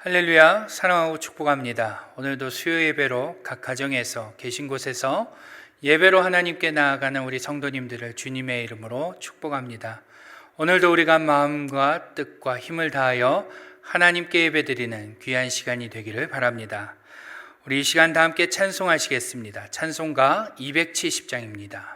할렐루야, 사랑하고 축복합니다. 오늘도 수요 예배로 각 가정에서 계신 곳에서 예배로 하나님께 나아가는 우리 성도님들을 주님의 이름으로 축복합니다. 오늘도 우리가 마음과 뜻과 힘을 다하여 하나님께 예배드리는 귀한 시간이 되기를 바랍니다. 우리 이 시간 다 함께 찬송하시겠습니다. 찬송가 270장입니다.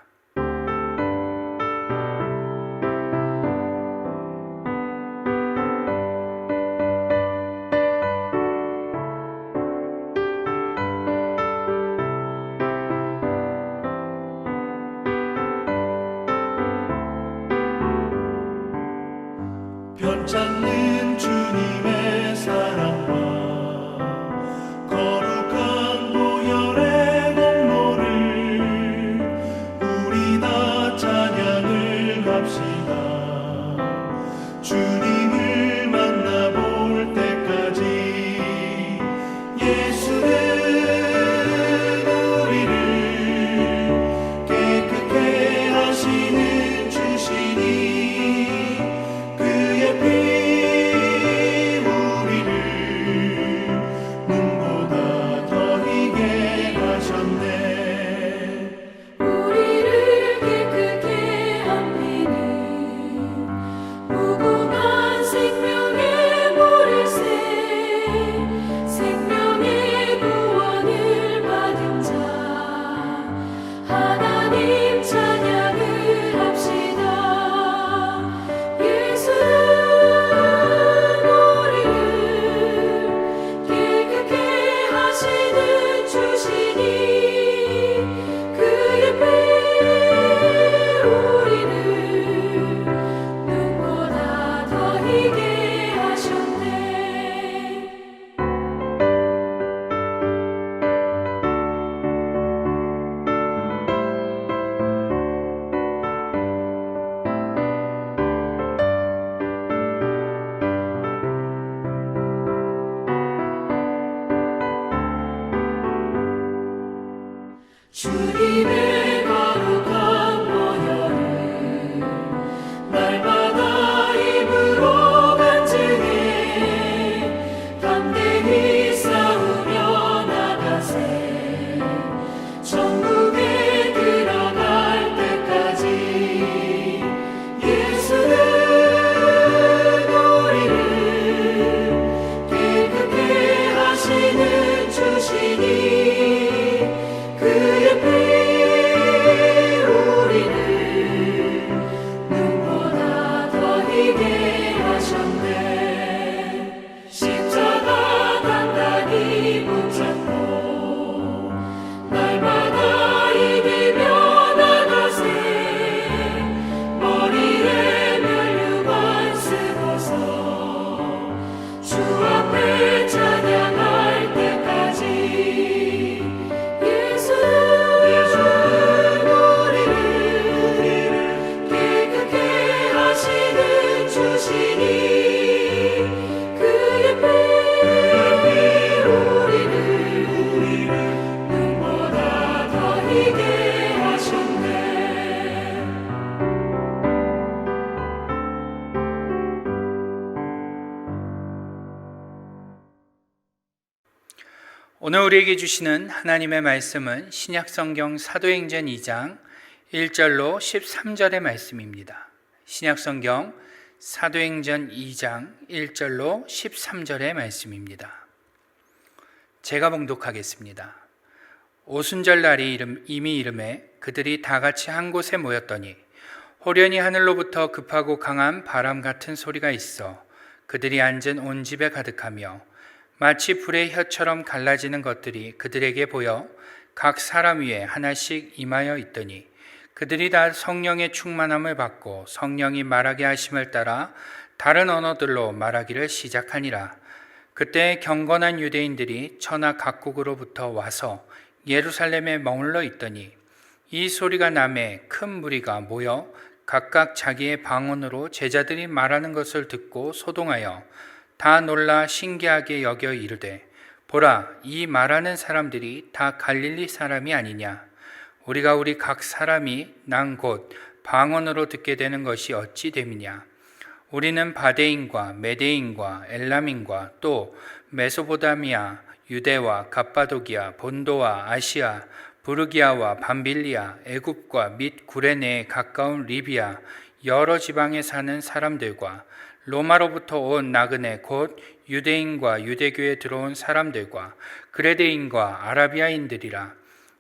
변찮는 주님의 사랑과 거룩한 보혈의 공로를 우리 다 찬양을 합시다. 주님을 만나볼 때까지 예수는 우리를 깨끗게 하시는 주시니 주님의 거룩한 보혈을 날마다 입으로 간증해 담대히 싸우며 나가세. 천국에 들어갈 때까지 예수는 우리를 깨끗게 하시는 주시니 그의 피 우리를 눈보다 더 희게 하셨네. 십자가 단단히 붙잡고 날마다 이기며 나가세. 머리에 면류관 쓰고서 주 앞에 찬양할 때까지 오늘 우리에게 주시는 하나님의 말씀은 신약성경 사도행전 2장 1절로 13절의 말씀입니다. 신약성경 사도행전 2장 1절로 13절의 말씀입니다. 제가 봉독하겠습니다. 오순절 날이 이미 이름에 그들이 다 같이 한 곳에 모였더니 호련히 하늘로부터 급하고 강한 바람 같은 소리가 있어 그들이 앉은 온 집에 가득하며 마치 불의 혀처럼 갈라지는 것들이 그들에게 보여 각 사람 위에 하나씩 임하여 있더니 그들이 다 성령의 충만함을 받고 성령이 말하게 하심을 따라 다른 언어들로 말하기를 시작하니라. 그때 경건한 유대인들이 천하 각국으로부터 와서 예루살렘에 머물러 있더니 이 소리가 나매 큰 무리가 모여 각각 자기의 방언으로 제자들이 말하는 것을 듣고 소동하여 다 놀라 신기하게 여겨 이르되 보라, 이 말하는 사람들이 다 갈릴리 사람이 아니냐. 우리가 우리 각 사람이 난 곧 방언으로 듣게 되는 것이 어찌 됨이냐. 우리는 바데인과 메데인과 엘람인과 또 메소포타미아, 유대와 갑바도기아, 본도와 아시아, 부르기아와 밤빌리아, 애굽과 및 구레네에 가까운 리비아, 여러 지방에 사는 사람들과 로마로부터 온 나그네 곧 유대인과 유대교에 들어온 사람들과 그레데인과 아라비아인들이라.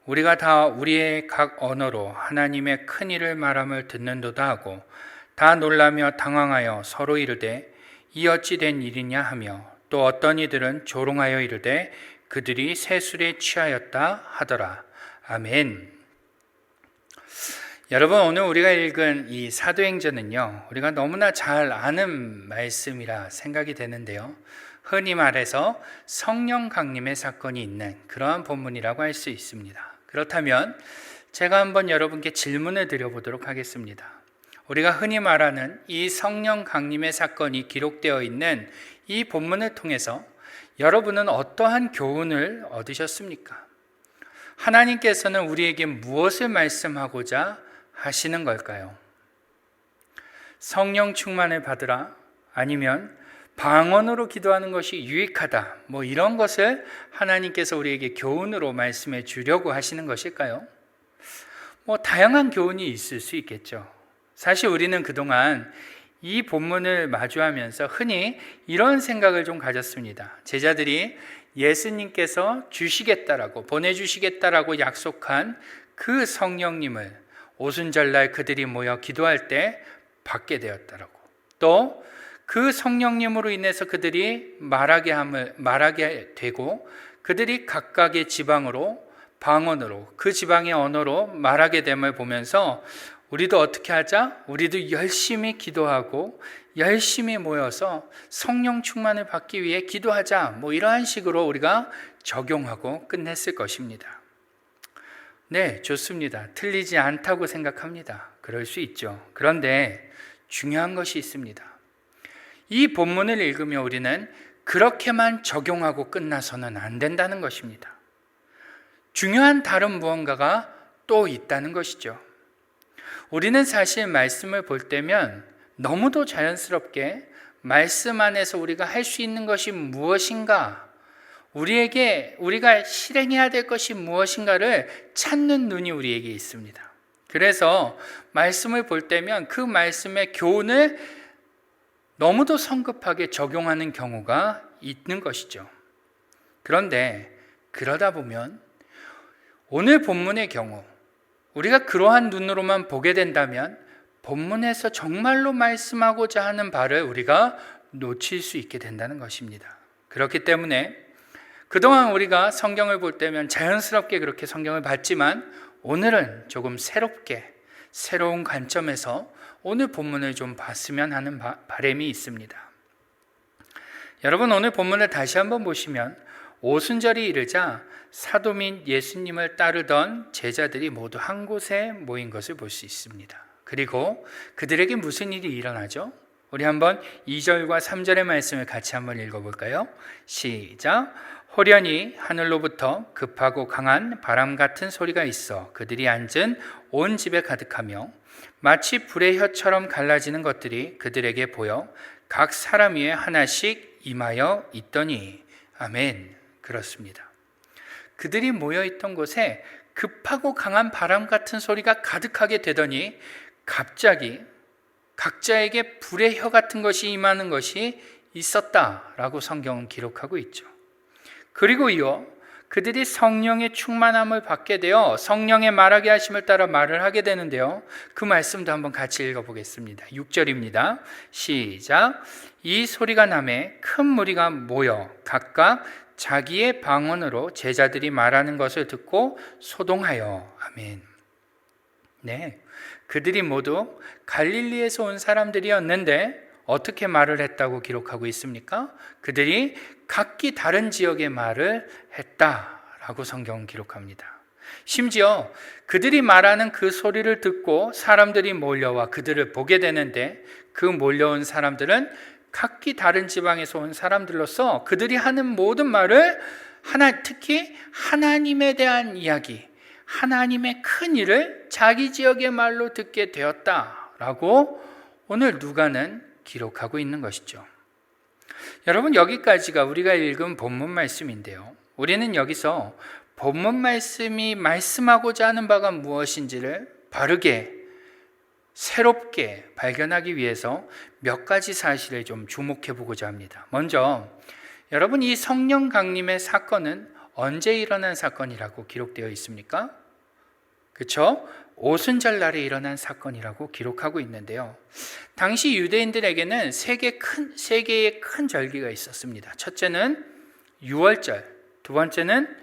우리가 다 우리의 각 언어로 하나님의 큰 일을 말함을 듣는도다 하고 다 놀라며 당황하여 서로 이르되 이 어찌 된 일이냐 하며 또 어떤 이들은 조롱하여 이르되 그들이 새 술에 취하였다 하더라. 아멘. 여러분, 오늘 우리가 읽은 이 사도행전은요, 우리가 너무나 잘 아는 말씀이라 생각이 되는데요, 흔히 말해서 성령 강림의 사건이 있는 그러한 본문이라고 할 수 있습니다. 그렇다면 제가 한번 여러분께 질문을 드려보도록 하겠습니다. 우리가 흔히 말하는 이 성령 강림의 사건이 기록되어 있는 이 본문을 통해서 여러분은 어떠한 교훈을 얻으셨습니까? 하나님께서는 우리에게 무엇을 말씀하고자 하시는 걸까요? 성령 충만을 받으라, 아니면 방언으로 기도하는 것이 유익하다, 이런 것을 하나님께서 우리에게 교훈으로 말씀해 주려고 하시는 것일까요? 다양한 교훈이 있을 수 있겠죠. 사실 우리는 그동안 이 본문을 마주하면서 흔히 이런 생각을 좀 가졌습니다. 제자들이 예수님께서 주시겠다라고, 보내주시겠다라고 약속한 그 성령님을 오순절날 그들이 모여 기도할 때 받게 되었다라고, 또 그 성령님으로 인해서 그들이 말하게 되고 그들이 각각의 지방으로, 방언으로, 그 지방의 언어로 말하게 됨을 보면서 우리도 어떻게 하자? 우리도 열심히 기도하고 열심히 모여서 성령 충만을 받기 위해 기도하자, 이러한 식으로 우리가 적용하고 끝냈을 것입니다. 네, 좋습니다. 틀리지 않다고 생각합니다. 그럴 수 있죠. 그런데 중요한 것이 있습니다. 이 본문을 읽으며 우리는 그렇게만 적용하고 끝나서는 안 된다는 것입니다. 중요한 다른 무언가가 또 있다는 것이죠. 우리는 사실 말씀을 볼 때면 너무도 자연스럽게 말씀 안에서 우리가 할 수 있는 것이 무엇인가, 우리가 실행해야 될 것이 무엇인가를 찾는 눈이 우리에게 있습니다. 그래서 말씀을 볼 때면 그 말씀의 교훈을 너무도 성급하게 적용하는 경우가 있는 것이죠. 그런데 그러다 보면 오늘 본문의 경우 우리가 그러한 눈으로만 보게 된다면 본문에서 정말로 말씀하고자 하는 바를 우리가 놓칠 수 있게 된다는 것입니다. 그렇기 때문에 그동안 우리가 성경을 볼 때면 자연스럽게 그렇게 성경을 봤지만 오늘은 조금 새로운 관점에서 오늘 본문을 좀 봤으면 하는 바람이 있습니다. 여러분, 오늘 본문을 다시 한번 보시면 오순절이 이르자 사도 및 예수님을 따르던 제자들이 모두 한 곳에 모인 것을 볼 수 있습니다. 그리고 그들에게 무슨 일이 일어나죠? 우리 한번 2절과 3절의 말씀을 같이 한번 읽어볼까요? 시작. 호련히 하늘로부터 급하고 강한 바람 같은 소리가 있어 그들이 앉은 온 집에 가득하며 마치 불의 혀처럼 갈라지는 것들이 그들에게 보여 각 사람 위에 하나씩 임하여 있더니. 아멘. 그렇습니다. 그들이 모여있던 곳에 급하고 강한 바람 같은 소리가 가득하게 되더니 갑자기 각자에게 불의 혀 같은 것이 임하는 것이 있었다라고 성경은 기록하고 있죠. 그리고 이어 그들이 성령의 충만함을 받게 되어 성령의 말하게 하심을 따라 말을 하게 되는데요, 그 말씀도 한번 같이 읽어보겠습니다. 6절입니다. 시작. 이 소리가 나매 큰 무리가 모여 각각 자기의 방언으로 제자들이 말하는 것을 듣고 소동하여. 아멘. 네, 그들이 모두 갈릴리에서 온 사람들이었는데 어떻게 말을 했다고 기록하고 있습니까? 그들이 각기 다른 지역의 말을 했다라고 성경은 기록합니다. 심지어 그들이 말하는 그 소리를 듣고 사람들이 몰려와 그들을 보게 되는데 그 몰려온 사람들은 각기 다른 지방에서 온 사람들로서 그들이 하는 모든 말을 특히 하나님에 대한 이야기, 하나님의 큰 일을 자기 지역의 말로 듣게 되었다라고 오늘 누가는 기록하고 있는 것이죠. 여러분, 여기까지가 우리가 읽은 본문 말씀인데요. 우리는 여기서 본문 말씀이 말씀하고자 하는 바가 무엇인지를 바르게 새롭게 발견하기 위해서 몇 가지 사실에 좀 주목해 보고자 합니다. 먼저 여러분, 이 성령 강림의 사건은 언제 일어난 사건이라고 기록되어 있습니까? 그렇죠? 오순절 날에 일어난 사건이라고 기록하고 있는데요. 당시 유대인들에게는 세 개의 큰 절기가 있었습니다. 첫째는 유월절, 두 번째는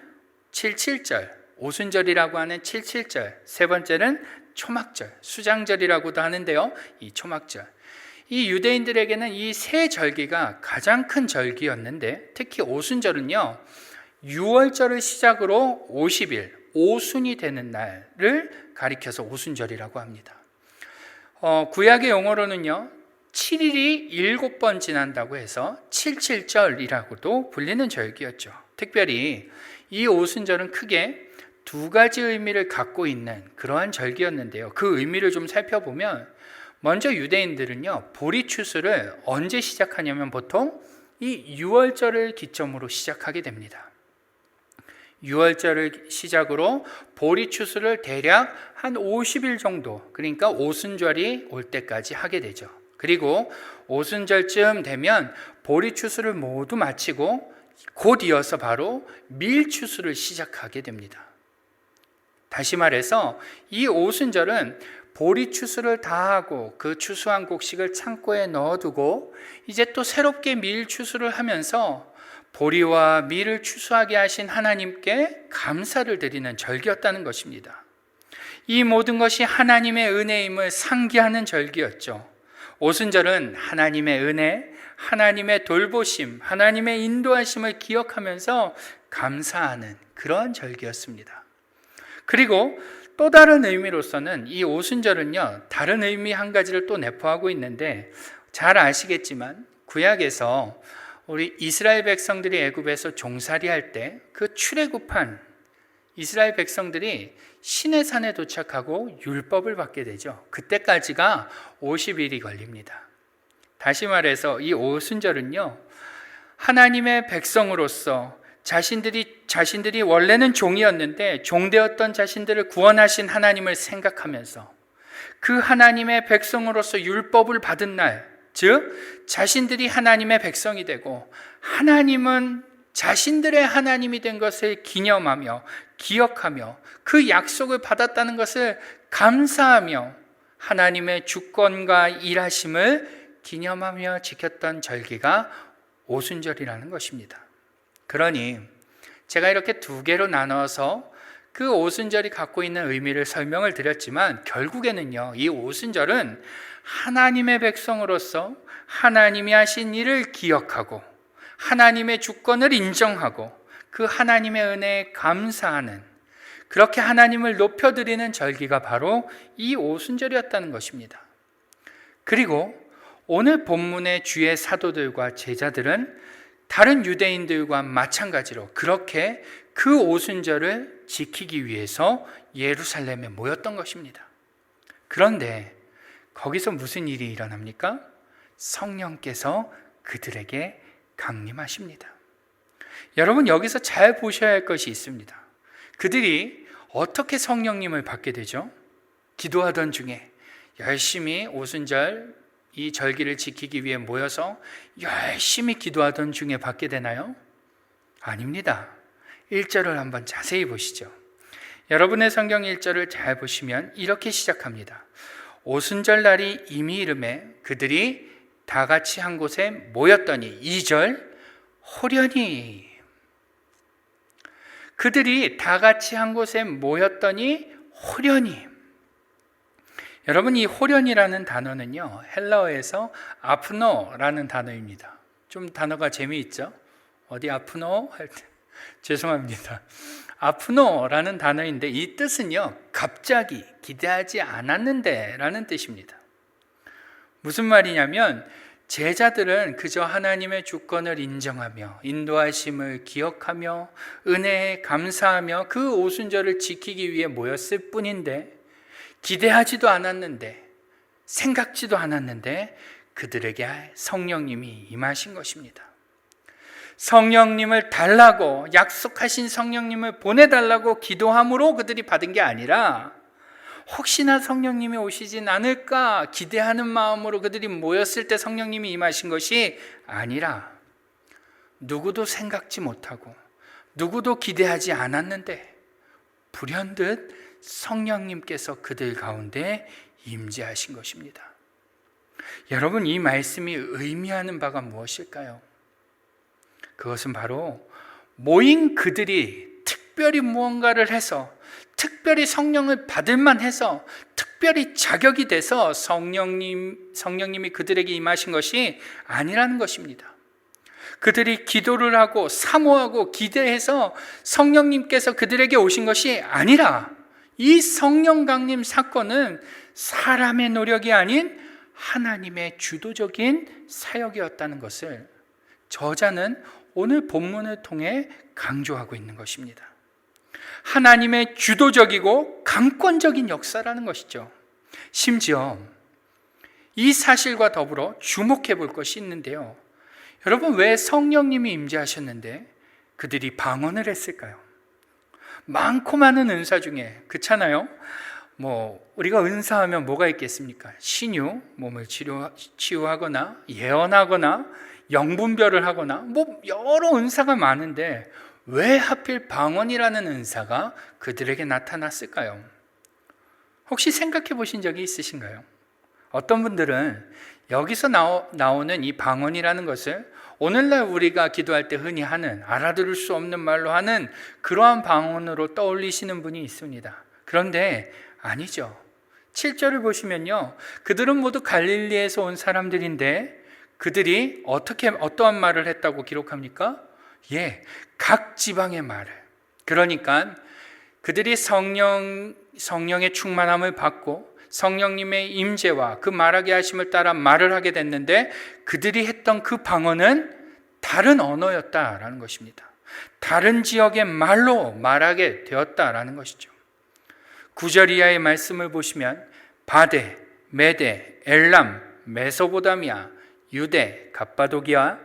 칠칠절, 오순절이라고 하는 칠칠절, 세 번째는 초막절, 수장절이라고도 하는데요. 이 초막절. 이 유대인들에게는 이 세 절기가 가장 큰 절기였는데, 특히 오순절은요, 유월절을 시작으로 50일, 오순이 되는 날을 가리켜서 오순절이라고 합니다. 구약의 용어로는요, 7일이 7번 지난다고 해서 칠칠절이라고도 불리는 절기였죠. 특별히 이 오순절은 크게 두 가지 의미를 갖고 있는 그러한 절기였는데요. 그 의미를 좀 살펴보면, 먼저 유대인들은요, 보리 추수를 언제 시작하냐면 보통 이 유월절을 기점으로 시작하게 됩니다. 유월절을 시작으로 보리 추수를 대략 한 50일 정도, 그러니까 오순절이 올 때까지 하게 되죠. 그리고 오순절쯤 되면 보리 추수를 모두 마치고 곧 이어서 바로 밀 추수를 시작하게 됩니다. 다시 말해서 이 오순절은 보리 추수를 다 하고 그 추수한 곡식을 창고에 넣어두고 이제 또 새롭게 밀 추수를 하면서 보리와 밀을 추수하게 하신 하나님께 감사를 드리는 절기였다는 것입니다. 이 모든 것이 하나님의 은혜임을 상기하는 절기였죠. 오순절은 하나님의 은혜, 하나님의 돌보심, 하나님의 인도하심을 기억하면서 감사하는 그러한 절기였습니다. 그리고 또 다른 의미로서는 이 오순절은요, 다른 의미 한 가지를 또 내포하고 있는데, 잘 아시겠지만 구약에서 우리 이스라엘 백성들이 애굽에서 종살이할 때 그 출애굽한 이스라엘 백성들이 시내산에 도착하고 율법을 받게 되죠. 그때까지가 50일이 걸립니다. 다시 말해서 이 오순절은요, 하나님의 백성으로서 자신들이 원래는 종이었는데 종되었던 자신들을 구원하신 하나님을 생각하면서 그 하나님의 백성으로서 율법을 받은 날, 즉 자신들이 하나님의 백성이 되고 하나님은 자신들의 하나님이 된 것을 기념하며 기억하며 그 약속을 받았다는 것을 감사하며 하나님의 주권과 일하심을 기념하며 지켰던 절기가 오순절이라는 것입니다. 그러니 제가 이렇게 두 개로 나눠서 그 오순절이 갖고 있는 의미를 설명을 드렸지만, 결국에는요, 이 오순절은 하나님의 백성으로서 하나님이 하신 일을 기억하고 하나님의 주권을 인정하고 그 하나님의 은혜에 감사하는, 그렇게 하나님을 높여드리는 절기가 바로 이 오순절이었다는 것입니다. 그리고 오늘 본문의 주의 사도들과 제자들은 다른 유대인들과 마찬가지로 그렇게 그 오순절을 지키기 위해서 예루살렘에 모였던 것입니다. 그런데 거기서 무슨 일이 일어납니까? 성령께서 그들에게 강림하십니다. 여러분, 여기서 잘 보셔야 할 것이 있습니다. 그들이 어떻게 성령님을 받게 되죠? 기도하던 중에 열심히 오순절 이 절기를 지키기 위해 모여서 열심히 기도하던 중에 받게 되나요? 아닙니다. 1절을 한번 자세히 보시죠. 여러분의 성경 1절을 잘 보시면 이렇게 시작합니다. 오순절 날이 이미 이르매 그들이 다 같이 한 곳에 모였더니, 2절, 호련히. 그들이 다 같이 한 곳에 모였더니 호련히. 여러분, 이 호련이라는 단어는요, 헬라어에서 아프노라는 단어입니다. 좀 단어가 재미있죠? 어디 아프노? 할 때 죄송합니다. 아프노라는 단어인데 이 뜻은요, 갑자기, 기대하지 않았는데 라는 뜻입니다. 무슨 말이냐면, 제자들은 그저 하나님의 주권을 인정하며 인도하심을 기억하며 은혜에 감사하며 그 오순절을 지키기 위해 모였을 뿐인데, 기대하지도 않았는데, 생각지도 않았는데 그들에게 성령님이 임하신 것입니다. 성령님을 달라고, 약속하신 성령님을 보내달라고 기도함으로 그들이 받은 게 아니라 혹시나 성령님이 오시진 않을까 기대하는 마음으로 그들이 모였을 때 성령님이 임하신 것이 아니라 누구도 생각지 못하고 누구도 기대하지 않았는데 불현듯 성령님께서 그들 가운데 임재하신 것입니다. 여러분, 이 말씀이 의미하는 바가 무엇일까요? 그것은 바로 모인 그들이 특별히 무언가를 해서, 특별히 성령을 받을 만해서, 특별히 자격이 돼서 성령님이 그들에게 임하신 것이 아니라는 것입니다. 그들이 기도를 하고 사모하고 기대해서 성령님께서 그들에게 오신 것이 아니라 이 성령 강림 사건은 사람의 노력이 아닌 하나님의 주도적인 사역이었다는 것을 저자는 오늘 본문을 통해 강조하고 있는 것입니다. 하나님의 주도적이고 강권적인 역사라는 것이죠. 심지어 이 사실과 더불어 주목해 볼 것이 있는데요. 여러분, 왜 성령님이 임재하셨는데 그들이 방언을 했을까요? 많고 많은 은사 중에, 그렇잖아요? 우리가 은사하면 뭐가 있겠습니까? 신유, 몸을 치유하거나 예언하거나 영분별을 하거나 여러 은사가 많은데 왜 하필 방언이라는 은사가 그들에게 나타났을까요? 혹시 생각해 보신 적이 있으신가요? 어떤 분들은 여기서 나오는 이 방언이라는 것을 오늘날 우리가 기도할 때 흔히 하는, 알아들을 수 없는 말로 하는 그러한 방언으로 떠올리시는 분이 있습니다. 그런데 아니죠. 7절을 보시면요, 그들은 모두 갈릴리에서 온 사람들인데 그들이 어떠한 말을 했다고 기록합니까? 각 지방의 말을. 그러니까 그들이 성령의 충만함을 받고 성령님의 임재와 그 말하게 하심을 따라 말을 하게 됐는데 그들이 했던 그 방언은 다른 언어였다라는 것입니다. 다른 지역의 말로 말하게 되었다라는 것이죠. 9절 이하의 말씀을 보시면 바데, 메데, 엘람, 메소보다미아, 유대, 갑바도기아,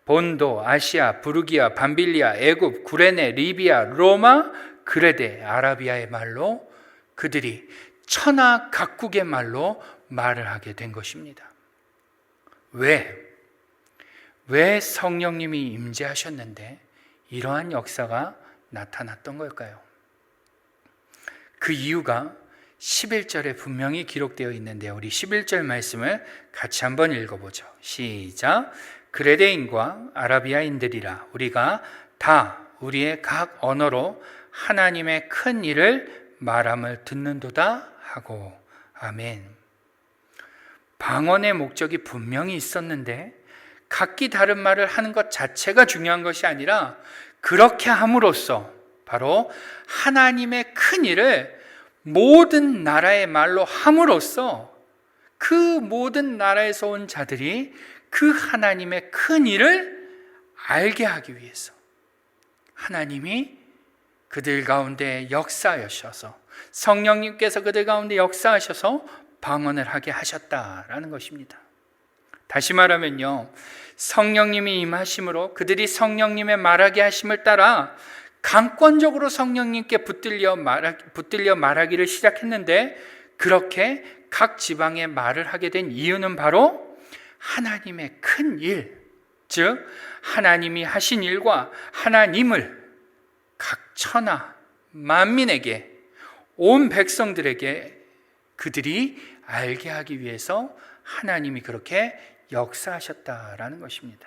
본도, 아시아, 부르기아, 밤빌리아, 애굽, 구레네, 리비아, 로마, 그레데, 아라비아의 말로 그들이 천하 각국의 말로 말을 하게 된 것입니다. 왜 성령님이 임재하셨는데 이러한 역사가 나타났던 걸까요? 그 이유가 11절에 분명히 기록되어 있는데요. 우리 11절 말씀을 같이 한번 읽어보죠. 시작. 그레데인과 아라비아인들이라 우리가 다 우리의 각 언어로 하나님의 큰 일을 말함을 듣는도다 하고. 아멘. 방언의 목적이 분명히 있었는데 각기 다른 말을 하는 것 자체가 중요한 것이 아니라 그렇게 함으로써 바로 하나님의 큰 일을 모든 나라의 말로 함으로써 그 모든 나라에서 온 자들이 그 하나님의 큰 일을 알게 하기 위해서 하나님이 그들 가운데 역사하셔서, 성령님께서 그들 가운데 역사하셔서 방언을 하게 하셨다라는 것입니다. 다시 말하면요, 성령님이 임하심으로 그들이 성령님의 말하게 하심을 따라 강권적으로 성령님께 붙들려 말하기를 시작했는데 그렇게 각 지방에 말을 하게 된 이유는 바로 하나님의 큰 일, 즉 하나님이 하신 일과 하나님을 각 천하 만민에게, 온 백성들에게 그들이 알게 하기 위해서 하나님이 그렇게 역사하셨다라는 것입니다.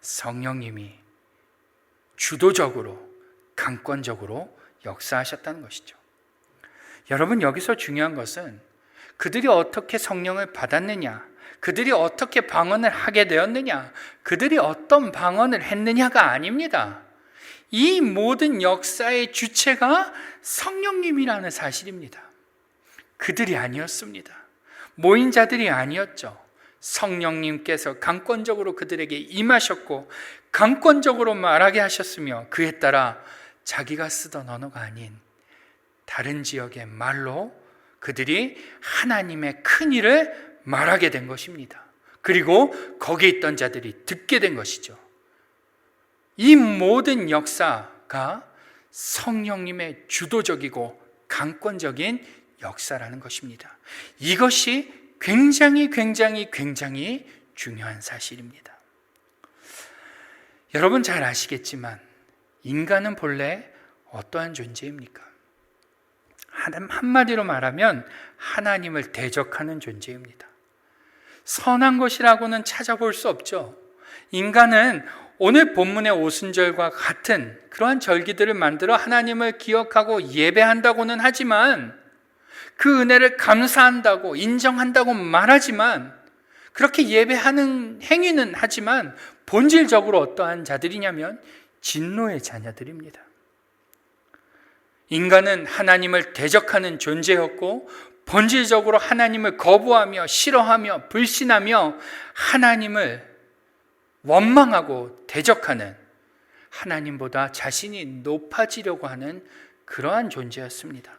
성령님이 주도적으로, 강권적으로 역사하셨다는 것이죠. 여러분, 여기서 중요한 것은 그들이 어떻게 성령을 받았느냐, 그들이 어떻게 방언을 하게 되었느냐, 그들이 어떤 방언을 했느냐가 아닙니다. 이 모든 역사의 주체가 성령님이라는 사실입니다. 그들이 아니었습니다. 모인 자들이 아니었죠. 성령님께서 강권적으로 그들에게 임하셨고 강권적으로 말하게 하셨으며 그에 따라 자기가 쓰던 언어가 아닌 다른 지역의 말로 그들이 하나님의 큰 일을 말하게 된 것입니다. 그리고 거기에 있던 자들이 듣게 된 것이죠. 이 모든 역사가 성령님의 주도적이고 강권적인 역사라는 것입니다. 이것이 굉장히 중요한 사실입니다. 여러분 잘 아시겠지만 인간은 본래 어떠한 존재입니까? 한마디로 말하면 하나님을 대적하는 존재입니다. 선한 것이라고는 찾아볼 수 없죠. 인간은 오늘 본문의 오순절과 같은 그러한 절기들을 만들어 하나님을 기억하고 예배한다고는 하지만 그 은혜를 감사한다고 인정한다고 말하지만 그렇게 예배하는 행위는 하지만 본질적으로 어떠한 자들이냐면 진노의 자녀들입니다. 인간은 하나님을 대적하는 존재였고 본질적으로 하나님을 거부하며 싫어하며 불신하며 하나님을 원망하고 대적하는, 하나님보다 자신이 높아지려고 하는 그러한 존재였습니다.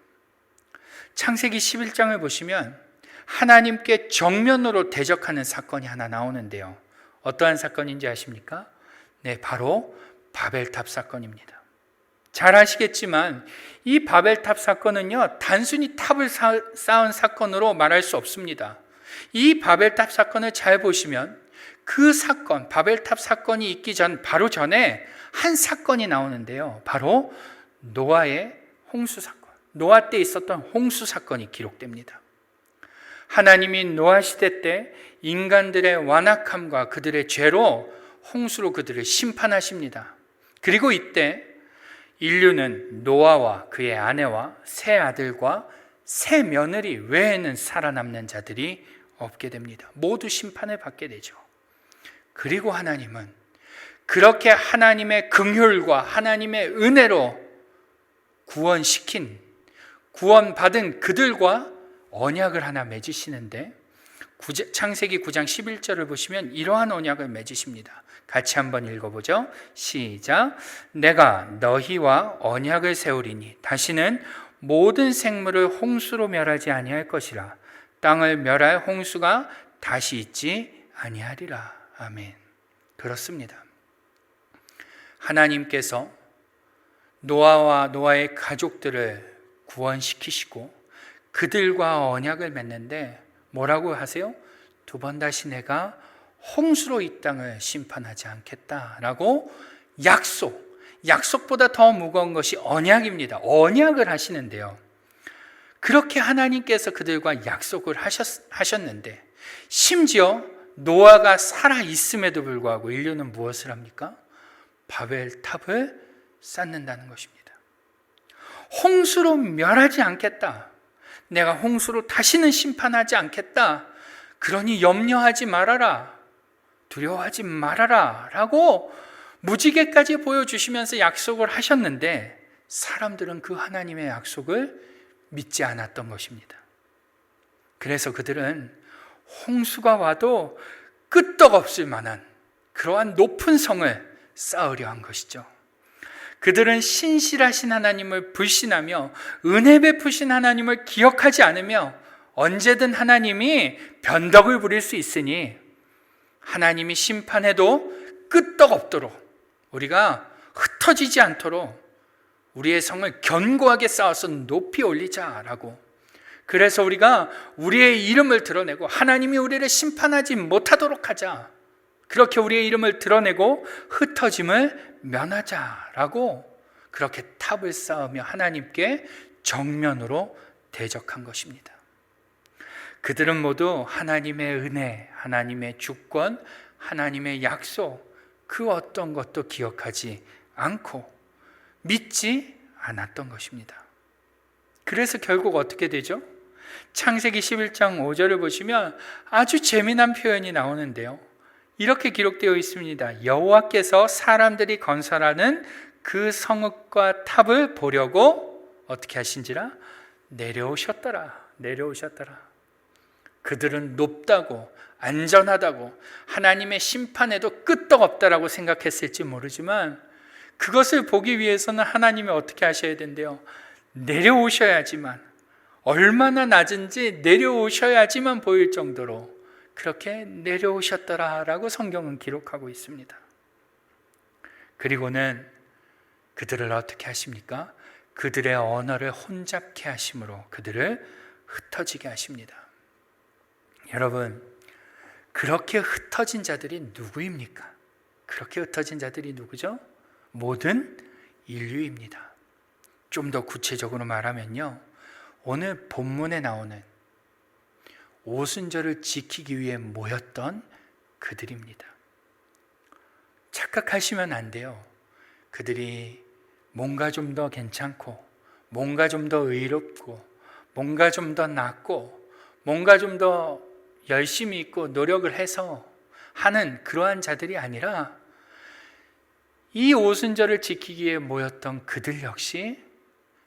창세기 11장을 보시면 하나님께 정면으로 대적하는 사건이 하나 나오는데요. 어떠한 사건인지 아십니까? 네, 바로 바벨탑 사건입니다. 잘 아시겠지만 이 바벨탑 사건은요, 단순히 탑을 쌓은 사건으로 말할 수 없습니다. 이 바벨탑 사건을 잘 보시면 그 사건, 바벨탑 사건이 있기 바로 전에 한 사건이 나오는데요. 바로 노아의 홍수 사건, 노아 때 있었던 홍수 사건이 기록됩니다. 하나님이 노아 시대 때 인간들의 완악함과 그들의 죄로 홍수로 그들을 심판하십니다. 그리고 이때 인류는 노아와 그의 아내와 세 아들과 세 며느리 외에는 살아남는 자들이 없게 됩니다. 모두 심판을 받게 되죠. 그리고 하나님은 그렇게 하나님의 긍휼과 하나님의 은혜로 구원받은 그들과 언약을 하나 맺으시는데 창세기 9장 11절을 보시면 이러한 언약을 맺으십니다. 같이 한번 읽어보죠. 시작. 내가 너희와 언약을 세우리니 다시는 모든 생물을 홍수로 멸하지 아니할 것이라. 땅을 멸할 홍수가 다시 있지 아니하리라. 아멘. 그렇습니다. 하나님께서 노아와 노아의 가족들을 구원시키시고 그들과 언약을 맺는데 뭐라고 하세요? 두 번 다시 내가 홍수로 이 땅을 심판하지 않겠다라고 약속보다 더 무거운 것이 언약입니다. 언약을 하시는데요. 그렇게 하나님께서 그들과 약속을 하셨는데 심지어 노아가 살아있음에도 불구하고 인류는 무엇을 합니까? 바벨탑을 쌓는다는 것입니다. 홍수로 멸하지 않겠다. 내가 홍수로 다시는 심판하지 않겠다. 그러니 염려하지 말아라. 두려워하지 말아라. 라고 무지개까지 보여주시면서 약속을 하셨는데 사람들은 그 하나님의 약속을 믿지 않았던 것입니다. 그래서 그들은 홍수가 와도 끄떡없을 만한 그러한 높은 성을 쌓으려 한 것이죠. 그들은 신실하신 하나님을 불신하며 은혜 베푸신 하나님을 기억하지 않으며 언제든 하나님이 변덕을 부릴 수 있으니 하나님이 심판해도 끄떡없도록 우리가 흩어지지 않도록 우리의 성을 견고하게 쌓아서 높이 올리자라고. 그래서 우리가 우리의 이름을 드러내고 하나님이 우리를 심판하지 못하도록 하자. 그렇게 우리의 이름을 드러내고 흩어짐을 면하자라고 그렇게 탑을 쌓으며 하나님께 정면으로 대적한 것입니다. 그들은 모두 하나님의 은혜, 하나님의 주권, 하나님의 약속 그 어떤 것도 기억하지 않고 믿지 않았던 것입니다. 그래서 결국 어떻게 되죠? 창세기 11장 5절을 보시면 아주 재미난 표현이 나오는데요. 이렇게 기록되어 있습니다. 여호와께서 사람들이 건설하는 그 성읍과 탑을 보려고 어떻게 하신지라? 내려오셨더라. 그들은 높다고 안전하다고 하나님의 심판에도 끄떡없다라고 생각했을지 모르지만 그것을 보기 위해서는 하나님이 어떻게 하셔야 된대요? 내려오셔야지만, 얼마나 낮은지 내려오셔야지만 보일 정도로 그렇게 내려오셨더라라고 성경은 기록하고 있습니다. 그리고는 그들을 어떻게 하십니까? 그들의 언어를 혼잡케 하심으로 그들을 흩어지게 하십니다. 여러분, 그렇게 흩어진 자들이 누구입니까? 그렇게 흩어진 자들이 누구죠? 모든 인류입니다. 좀 더 구체적으로 말하면요, 오늘 본문에 나오는 오순절을 지키기 위해 모였던 그들입니다. 착각하시면 안 돼요. 그들이 뭔가 좀 더 괜찮고, 뭔가 좀 더 의롭고, 뭔가 좀 더 낫고, 뭔가 좀 더 열심히 있고 노력을 해서 하는 그러한 자들이 아니라, 이 오순절을 지키기 위해 모였던 그들 역시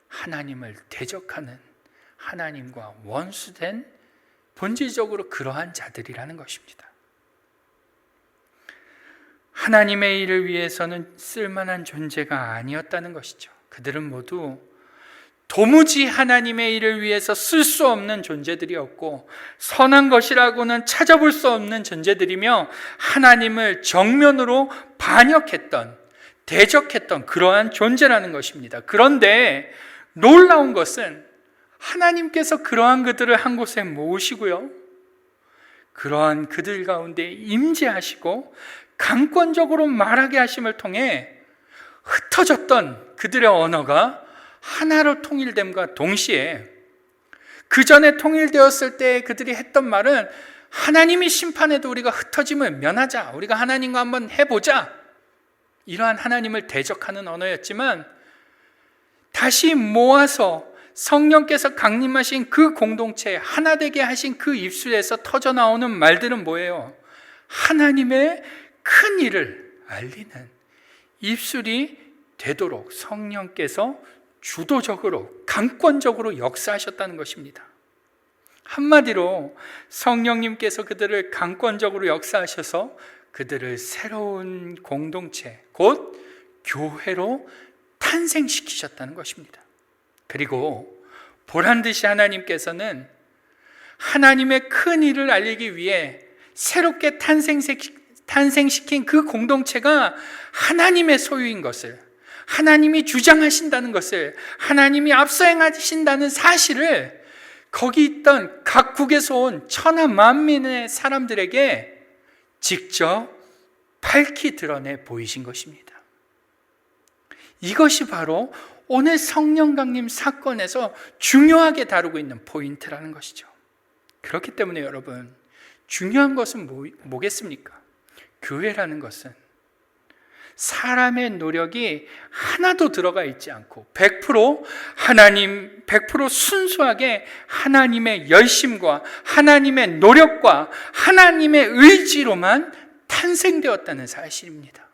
하나님을 대적하는, 하나님과 원수된 본질적으로 그러한 자들이라는 것입니다. 하나님의 일을 위해서는 쓸만한 존재가 아니었다는 것이죠. 그들은 모두 도무지 하나님의 일을 위해서 쓸 수 없는 존재들이었고, 선한 것이라고는 찾아볼 수 없는 존재들이며, 하나님을 정면으로 반역했던, 대적했던 그러한 존재라는 것입니다. 그런데 놀라운 것은 하나님께서 그러한 그들을 한 곳에 모으시고요, 그러한 그들 가운데 임재하시고 강권적으로 말하게 하심을 통해 흩어졌던 그들의 언어가 하나로 통일됨과 동시에, 그 전에 통일되었을 때 그들이 했던 말은 하나님이 심판해도 우리가 흩어짐을 면하자, 우리가 하나님과 한번 해보자, 이러한 하나님을 대적하는 언어였지만, 다시 모아서 성령께서 강림하신 그 공동체, 하나 되게 하신 그 입술에서 터져나오는 말들은 뭐예요? 하나님의 큰 일을 알리는 입술이 되도록 성령께서 주도적으로, 강권적으로 역사하셨다는 것입니다. 한마디로 성령님께서 그들을 강권적으로 역사하셔서 그들을 새로운 공동체, 곧 교회로 탄생시키셨다는 것입니다. 그리고 보란듯이 하나님께서는 하나님의 큰 일을 알리기 위해 새롭게 탄생시킨 그 공동체가 하나님의 소유인 것을, 하나님이 주장하신다는 것을, 하나님이 앞서 행하신다는 사실을 거기 있던 각국에서 온 천하 만민의 사람들에게 직접 밝히 드러내 보이신 것입니다. 이것이 바로 오늘 성령 강림 사건에서 중요하게 다루고 있는 포인트라는 것이죠. 그렇기 때문에 여러분, 중요한 것은 뭐겠습니까? 교회라는 것은 사람의 노력이 하나도 들어가 있지 않고 100% 순수하게 하나님의 열심과 하나님의 노력과 하나님의 의지로만 탄생되었다는 사실입니다.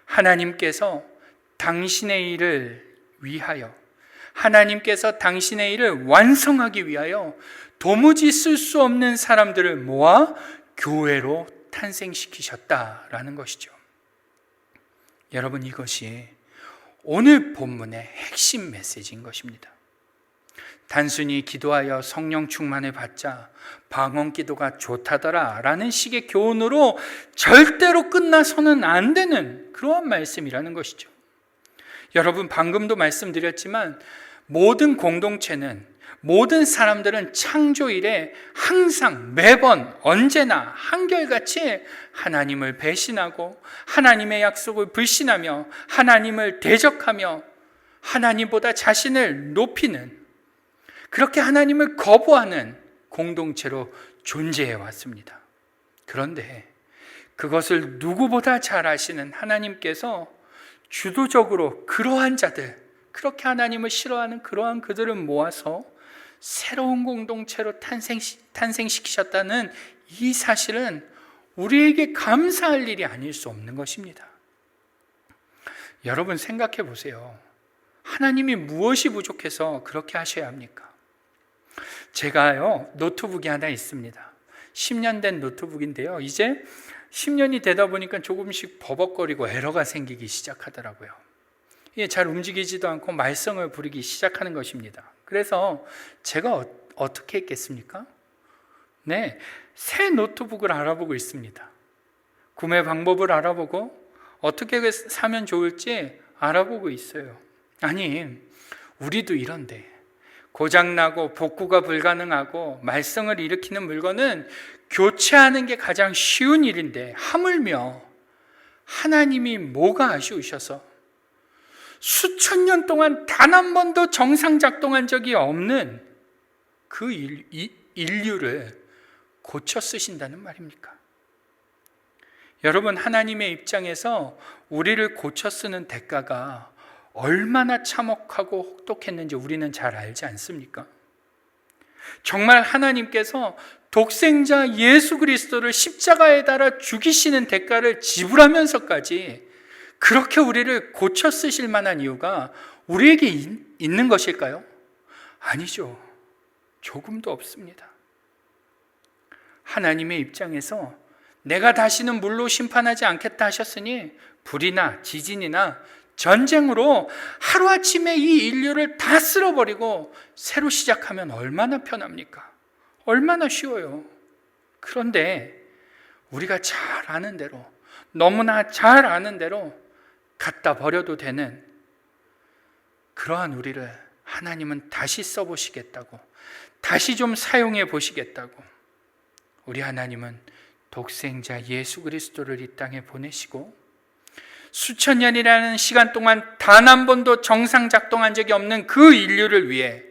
하나님께서 당신의 일을 위하여, 하나님께서 당신의 일을 완성하기 위하여 도무지 쓸 수 없는 사람들을 모아 교회로 탄생시키셨다라는 것이죠. 여러분, 이것이 오늘 본문의 핵심 메시지인 것입니다. 단순히 기도하여 성령 충만을 받자, 방언 기도가 좋다더라 라는 식의 교훈으로 절대로 끝나서는 안 되는 그러한 말씀이라는 것이죠. 여러분, 방금도 말씀드렸지만 모든 공동체는, 모든 사람들은 창조 이래 항상 매번 언제나 한결같이 하나님을 배신하고 하나님의 약속을 불신하며 하나님을 대적하며 하나님보다 자신을 높이는, 그렇게 하나님을 거부하는 공동체로 존재해 왔습니다. 그런데 그것을 누구보다 잘 아시는 하나님께서 주도적으로 그러한 자들, 그렇게 하나님을 싫어하는 그러한 그들을 모아서 새로운 공동체로 탄생시키셨다는 이 사실은 우리에게 감사할 일이 아닐 수 없는 것입니다. 여러분, 생각해 보세요. 하나님이 무엇이 부족해서 그렇게 하셔야 합니까? 제가요, 노트북이 하나 있습니다. 10년 된 노트북인데요, 이제 10년이 되다 보니까 조금씩 버벅거리고 에러가 생기기 시작하더라고요. 이게 잘 움직이지도 않고 말썽을 부리기 시작하는 것입니다. 그래서 제가 어떻게 했겠습니까? 네, 새 노트북을 알아보고 있습니다. 구매 방법을 알아보고 어떻게 사면 좋을지 알아보고 있어요. 아니, 우리도 이런데 고장나고 복구가 불가능하고 말썽을 일으키는 물건은 교체하는 게 가장 쉬운 일인데, 하물며 하나님이 뭐가 아쉬우셔서 수천 년 동안 단 한 번도 정상 작동한 적이 없는 그 인류를 고쳐 쓰신다는 말입니까? 여러분, 하나님의 입장에서 우리를 고쳐 쓰는 대가가 얼마나 참혹하고 혹독했는지 우리는 잘 알지 않습니까? 정말 하나님께서 독생자 예수 그리스도를 십자가에 달아 죽이시는 대가를 지불하면서까지 그렇게 우리를 고쳐 쓰실 만한 이유가 우리에게 있는 것일까요? 아니죠. 조금도 없습니다. 하나님의 입장에서 내가 다시는 물로 심판하지 않겠다 하셨으니 불이나 지진이나 전쟁으로 하루아침에 이 인류를 다 쓸어버리고 새로 시작하면 얼마나 편합니까? 얼마나 쉬워요. 그런데 우리가 잘 아는 대로, 너무나 잘 아는 대로 갖다 버려도 되는 그러한 우리를 하나님은 다시 써보시겠다고, 다시 좀 사용해 보시겠다고, 우리 하나님은 독생자 예수 그리스도를 이 땅에 보내시고 수천 년이라는 시간 동안 단 한 번도 정상 작동한 적이 없는 그 인류를 위해,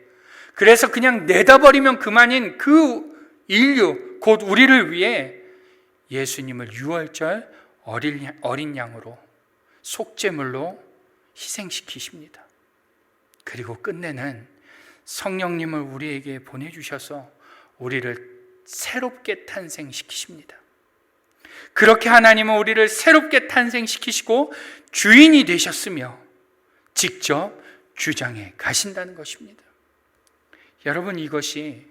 그래서 그냥 내다버리면 그만인 그 인류, 곧 우리를 위해 예수님을 유월절 어린 양으로 속죄물로 희생시키십니다. 그리고 끝내는 성령님을 우리에게 보내주셔서 우리를 새롭게 탄생시키십니다. 그렇게 하나님은 우리를 새롭게 탄생시키시고 주인이 되셨으며 직접 주장해 가신다는 것입니다. 여러분, 이것이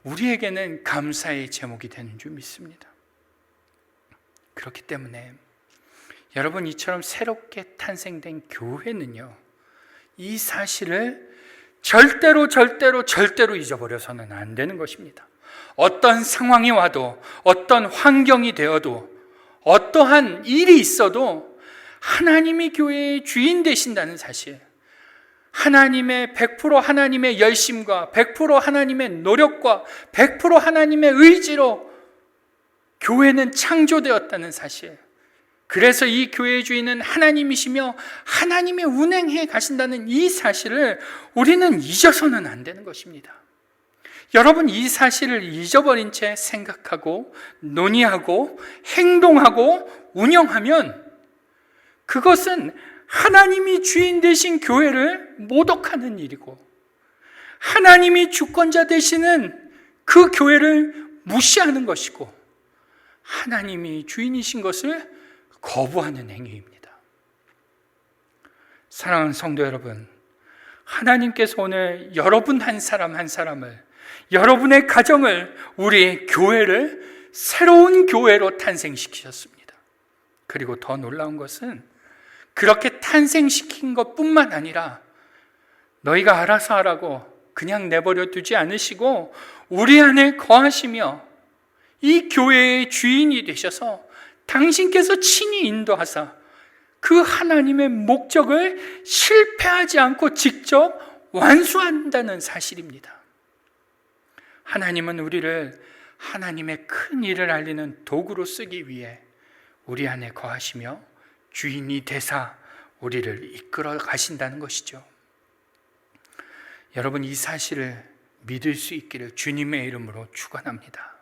우리에게는 감사의 제목이 되는 줄 믿습니다. 그렇기 때문에 여러분, 이처럼 새롭게 탄생된 교회는요, 이 사실을 절대로 잊어버려서는 안 되는 것입니다. 어떤 상황이 와도, 어떤 환경이 되어도, 어떠한 일이 있어도 하나님이 교회의 주인 되신다는 사실, 하나님의 100% 하나님의 열심과 100% 하나님의 노력과 100% 하나님의 의지로 교회는 창조되었다는 사실, 그래서 이 교회의 주인은 하나님이시며 하나님의 운행해 가신다는 이 사실을 우리는 잊어서는 안 되는 것입니다. 여러분, 이 사실을 잊어버린 채 생각하고 논의하고 행동하고 운영하면 그것은 하나님이 주인 되신 교회를 모독하는 일이고, 하나님이 주권자 되시는 그 교회를 무시하는 것이고, 하나님이 주인이신 것을 거부하는 행위입니다. 사랑하는 성도 여러분, 하나님께서 오늘 여러분 한 사람 한 사람을, 여러분의 가정을, 우리 교회를 새로운 교회로 탄생시키셨습니다. 그리고 더 놀라운 것은 그렇게 탄생시킨 것뿐만 아니라 너희가 알아서 하라고 그냥 내버려 두지 않으시고 우리 안에 거하시며 이 교회의 주인이 되셔서 당신께서 친히 인도하사 그 하나님의 목적을 실패하지 않고 직접 완수한다는 사실입니다. 하나님은 우리를 하나님의 큰 일을 알리는 도구로 쓰기 위해 우리 안에 거하시며 주인이 되사 우리를 이끌어 가신다는 것이죠. 여러분, 이 사실을 믿을 수 있기를 주님의 이름으로 축원합니다.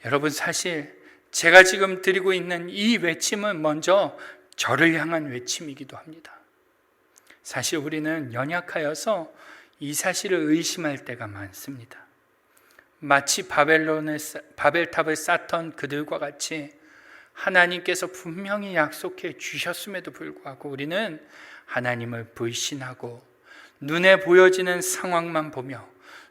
여러분, 사실 제가 지금 드리고 있는 이 외침은 먼저 저를 향한 외침이기도 합니다. 사실 우리는 연약하여서 이 사실을 의심할 때가 많습니다. 마치 바벨탑을 쌓던 그들과 같이 하나님께서 분명히 약속해 주셨음에도 불구하고 우리는 하나님을 불신하고 눈에 보여지는 상황만 보며,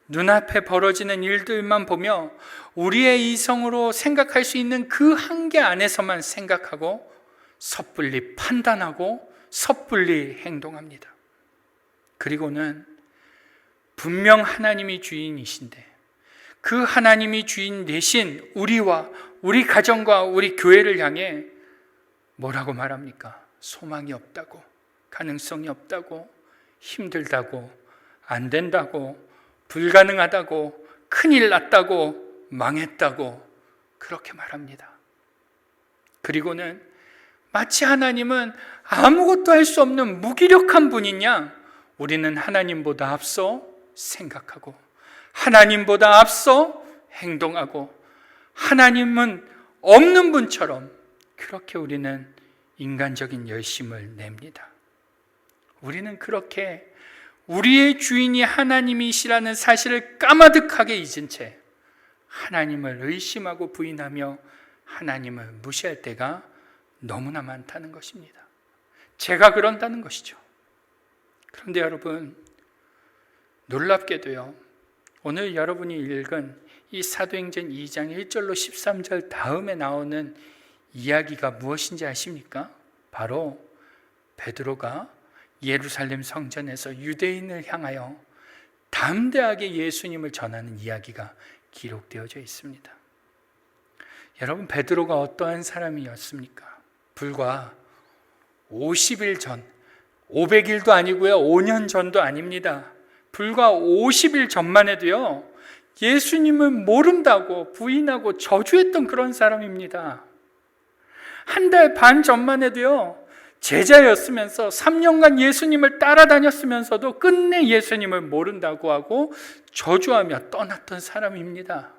눈앞에 벌어지는 일들만 보며 우리의 이성으로 생각할 수 있는 그 한계 안에서만 생각하고 섣불리 판단하고 섣불리 행동합니다. 그리고는 분명 하나님이 주인이신데 그 하나님이 주인 되신 우리와 우리 가정과 우리 교회를 향해 뭐라고 말합니까? 소망이 없다고, 가능성이 없다고, 힘들다고, 안 된다고, 불가능하다고, 큰일 났다고, 망했다고 그렇게 말합니다. 그리고는 마치 하나님은 아무것도 할 수 없는 무기력한 분인 양 우리는 하나님보다 앞서 생각하고 하나님보다 앞서 행동하고 하나님은 없는 분처럼 그렇게 우리는 인간적인 열심을 냅니다. 우리는 그렇게 우리의 주인이 하나님이시라는 사실을 까마득하게 잊은 채 하나님을 의심하고 부인하며 하나님을 무시할 때가 너무나 많다는 것입니다. 제가 그런다는 것이죠. 그런데 여러분, 놀랍게도요, 오늘 여러분이 읽은 이 사도행전 2장 1절로 13절 다음에 나오는 이야기가 무엇인지 아십니까? 바로 베드로가 예루살렘 성전에서 유대인을 향하여 담대하게 예수님을 전하는 이야기가 기록되어져 있습니다. 여러분, 베드로가 어떠한 사람이었습니까? 불과 50일 전, 500일도 아니고요, 5년 전도 아닙니다. 불과 50일 전만 해도요, 예수님을 모른다고 부인하고 저주했던 그런 사람입니다. 한 달 반 전만 해도요, 제자였으면서 3년간 예수님을 따라다녔으면서도 끝내 예수님을 모른다고 하고 저주하며 떠났던 사람입니다.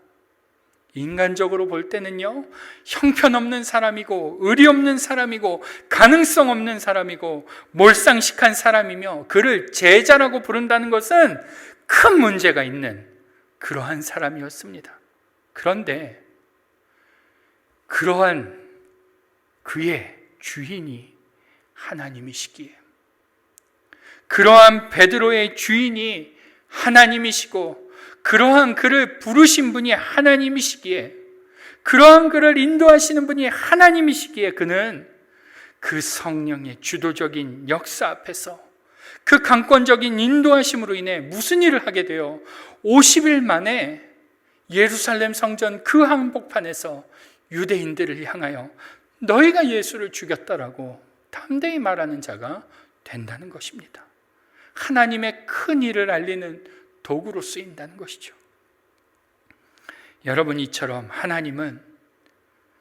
인간적으로 볼 때는요, 형편없는 사람이고 의리 없는 사람이고 가능성 없는 사람이고 몰상식한 사람이며 그를 제자라고 부른다는 것은 큰 문제가 있는 그러한 사람이었습니다. 그런데 그러한 그의 주인이 하나님이시기에, 그러한 베드로의 주인이 하나님이시고 그러한 그를 부르신 분이 하나님이시기에, 그러한 그를 인도하시는 분이 하나님이시기에 그는 그 성령의 주도적인 역사 앞에서 그 강권적인 인도하심으로 인해 무슨 일을 하게 되어 50일 만에 예루살렘 성전 그 한복판에서 유대인들을 향하여 너희가 예수를 죽였다라고 담대히 말하는 자가 된다는 것입니다. 하나님의 큰 일을 알리는 도구로 쓰인다는 것이죠. 여러분, 이처럼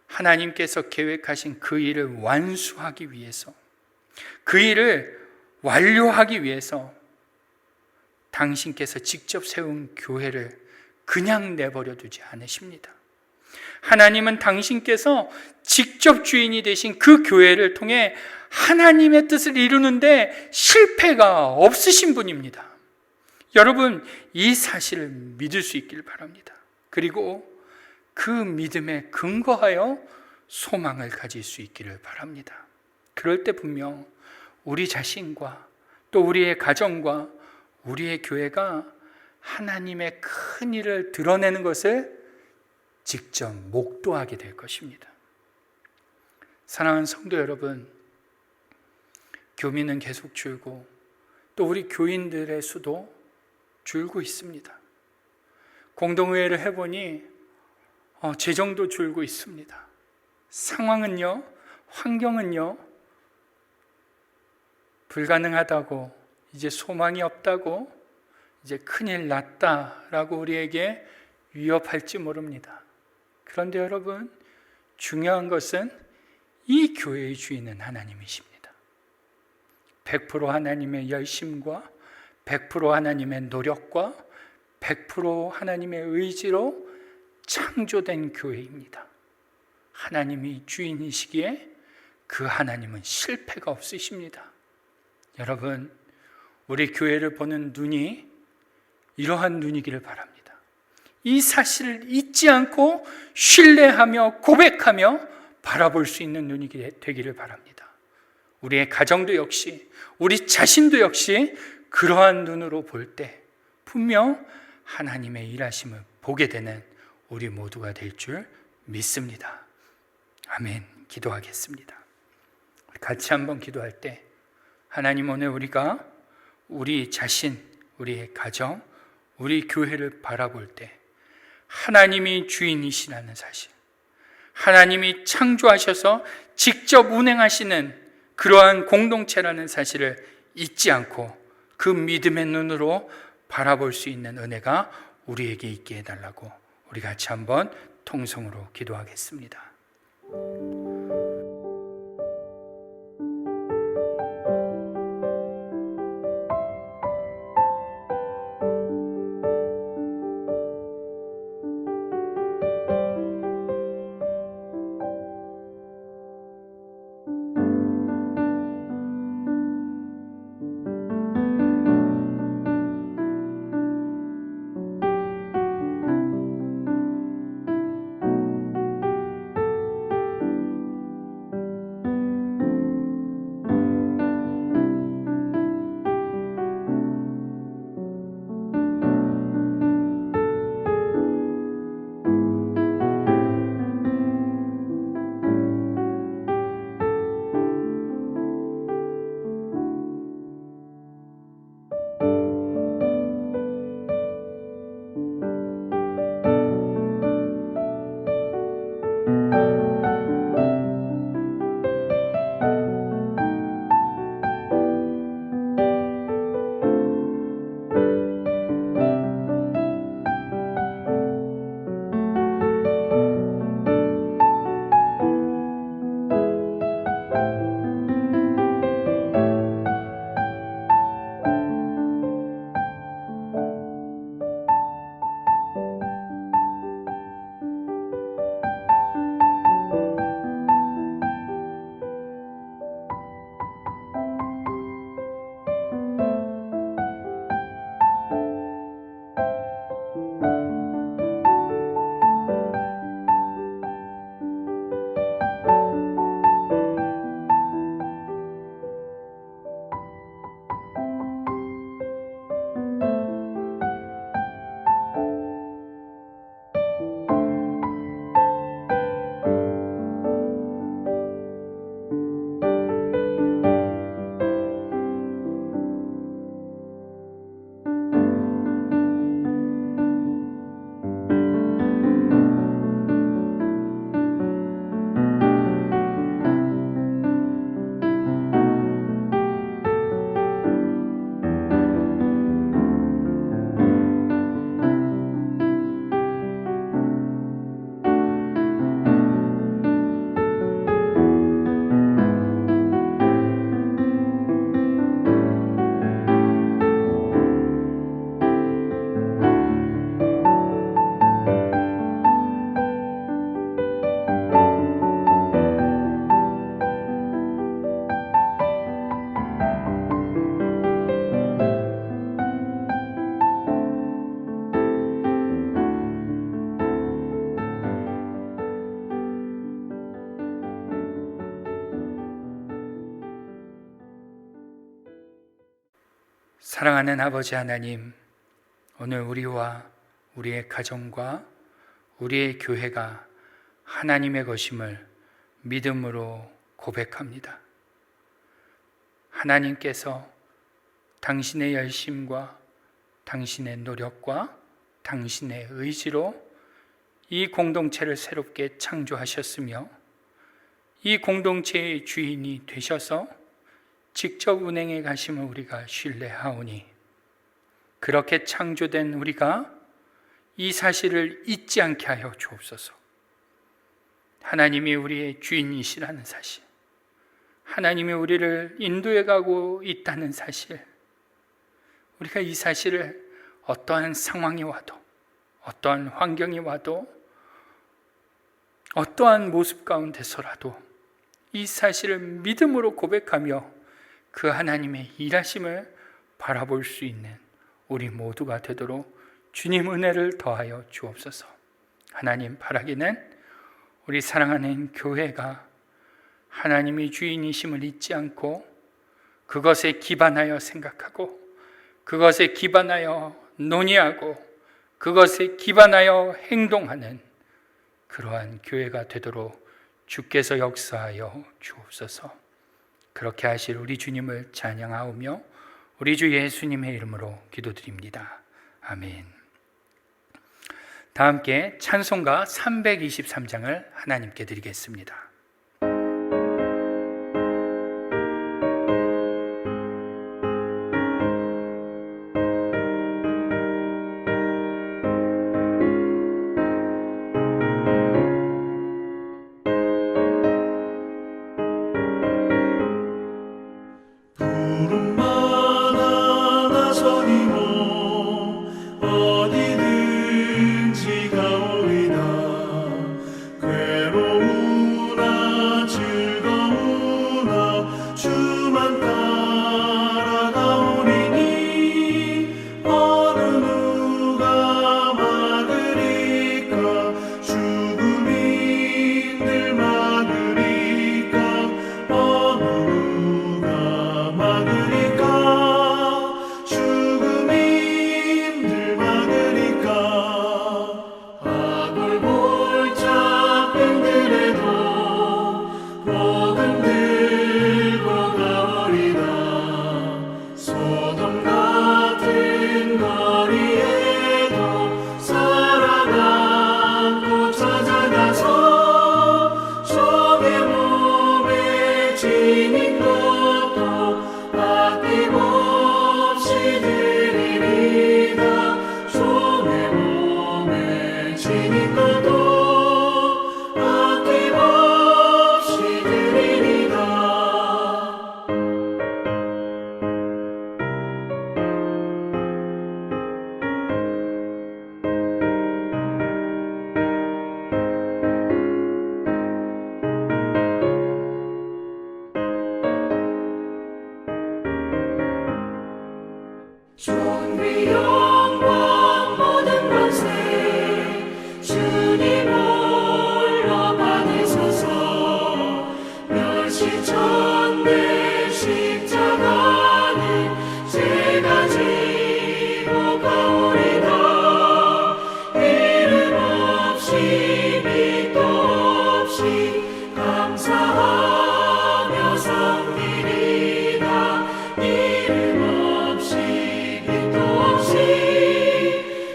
하나님께서 계획하신 그 일을 완수하기 위해서, 그 일을 완료하기 위해서 당신께서 직접 세운 교회를 그냥 내버려 두지 않으십니다. 하나님은 당신께서 직접 주인이 되신 그 교회를 통해 하나님의 뜻을 이루는데 실패가 없으신 분입니다. 여러분, 이 사실을 믿을 수 있기를 바랍니다. 그리고 그 믿음에 근거하여 소망을 가질 수 있기를 바랍니다. 그럴 때 분명 우리 자신과 또 우리의 가정과 우리의 교회가 하나님의 큰 일을 드러내는 것을 직접 목도하게 될 것입니다. 사랑하는 성도 여러분, 교민은 계속 줄고 또 우리 교인들의 수도 줄고 있습니다. 공동회의를 해보니 재정도 줄고 있습니다. 상황은요, 환경은요, 불가능하다고, 이제 소망이 없다고, 이제 큰일 났다라고 우리에게 위협할지 모릅니다. 그런데 여러분, 중요한 것은 이 교회의 주인은 하나님이십니다. 100% 하나님의 열심과 100% 하나님의 노력과 100% 하나님의 의지로 창조된 교회입니다. 하나님이 주인이시기에 그 하나님은 실패가 없으십니다. 여러분, 우리 교회를 보는 눈이 이러한 눈이기를 바랍니다. 이 사실을 잊지 않고 신뢰하며 고백하며 바라볼 수 있는 눈이 되기를 바랍니다. 우리의 가정도 역시, 우리 자신도 역시 그러한 눈으로 볼 때 분명 하나님의 일하심을 보게 되는 우리 모두가 될 줄 믿습니다. 아멘. 기도하겠습니다. 같이 한번 기도할 때, 하나님, 오늘 우리가 우리 자신, 우리의 가정, 우리 교회를 바라볼 때 하나님이 주인이시라는 사실, 하나님이 창조하셔서 직접 운행하시는 그러한 공동체라는 사실을 잊지 않고 그 믿음의 눈으로 바라볼 수 있는 은혜가 우리에게 있게 해달라고 우리 같이 한번 통성으로 기도하겠습니다. 사랑하는 아버지 하나님, 오늘 우리와 우리의 가정과 우리의 교회가 하나님의 것임을 믿음으로 고백합니다. 하나님께서 당신의 열심과 당신의 노력과 당신의 의지로 이 공동체를 새롭게 창조하셨으며 이 공동체의 주인이 되셔서 직접 운행해 가심을 우리가 신뢰하오니, 그렇게 창조된 우리가 이 사실을 잊지 않게 하여 주옵소서. 하나님이 우리의 주인이시라는 사실, 하나님이 우리를 인도해 가고 있다는 사실, 우리가 이 사실을 어떠한 상황이 와도, 어떠한 환경이 와도, 어떠한 모습 가운데서라도 이 사실을 믿음으로 고백하며 그 하나님의 일하심을 바라볼 수 있는 우리 모두가 되도록 주님 은혜를 더하여 주옵소서. 하나님, 바라기는 우리 사랑하는 교회가 하나님이 주인이심을 잊지 않고 그것에 기반하여 생각하고 그것에 기반하여 논의하고 그것에 기반하여 행동하는 그러한 교회가 되도록 주께서 역사하여 주옵소서. 그렇게 하실 우리 주님을 찬양하오며 우리 주 예수님의 이름으로 기도드립니다. 아멘. 다 함께 찬송가 323장을 하나님께 드리겠습니다. 부름마다 나서니모 어디든지 가오리다. 괴로우나 즐거우나 주만 따라가오리니 어느 누가 막으리까. 죽음인들 막으리까. 어느 누가 막으리까. 죽음인들 막으리까. 아골골짝 빈들에도 복음 들고 가오리다. 소돔 같은 거리에도 살아남고 찾아가서 종의 몸에 지닌 것도 아낌없이 드리리다. 종의 몸에 지닌 것도 아낌없이 드리리다. 존귀 영광 모든 권세 주님 홀로 받으소서. 멸시천대 십자가는 제가 지고 가오리다. 이름 없이 빛도 없이 감사하며 섬기리다. 이름 없이 빛도 없이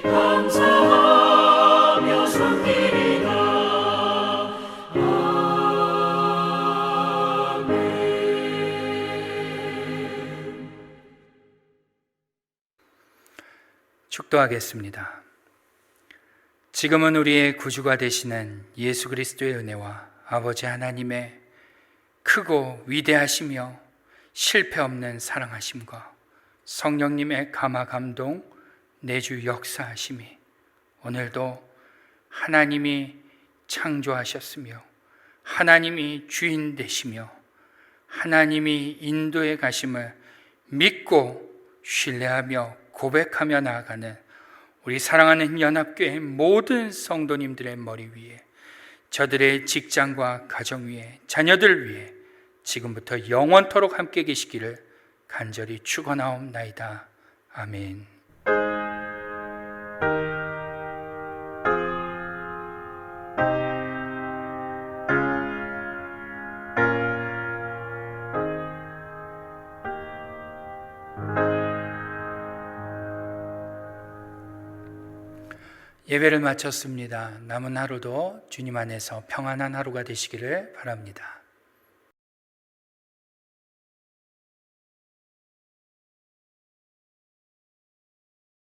감사하며 섬기리다. 아멘. 축도하겠습니다. 지금은 우리의 구주가 되시는 예수 그리스도의 은혜와 아버지 하나님의 크고 위대하시며 실패 없는 사랑하심과 성령님의 감화 감동 내주 역사하심이 오늘도 하나님이 창조하셨으며 하나님이 주인 되시며 하나님이 인도해 가심을 믿고 신뢰하며 고백하며 나아가는 우리 사랑하는 연합교회 모든 성도님들의 머리 위에, 저들의 직장과 가정 위에, 자녀들 위에 지금부터 영원토록 함께 계시기를 간절히 축원하옵나이다. 아멘. 예배를 마쳤습니다. 남은 하루도 주님 안에서 평안한 하루가 되시기를 바랍니다.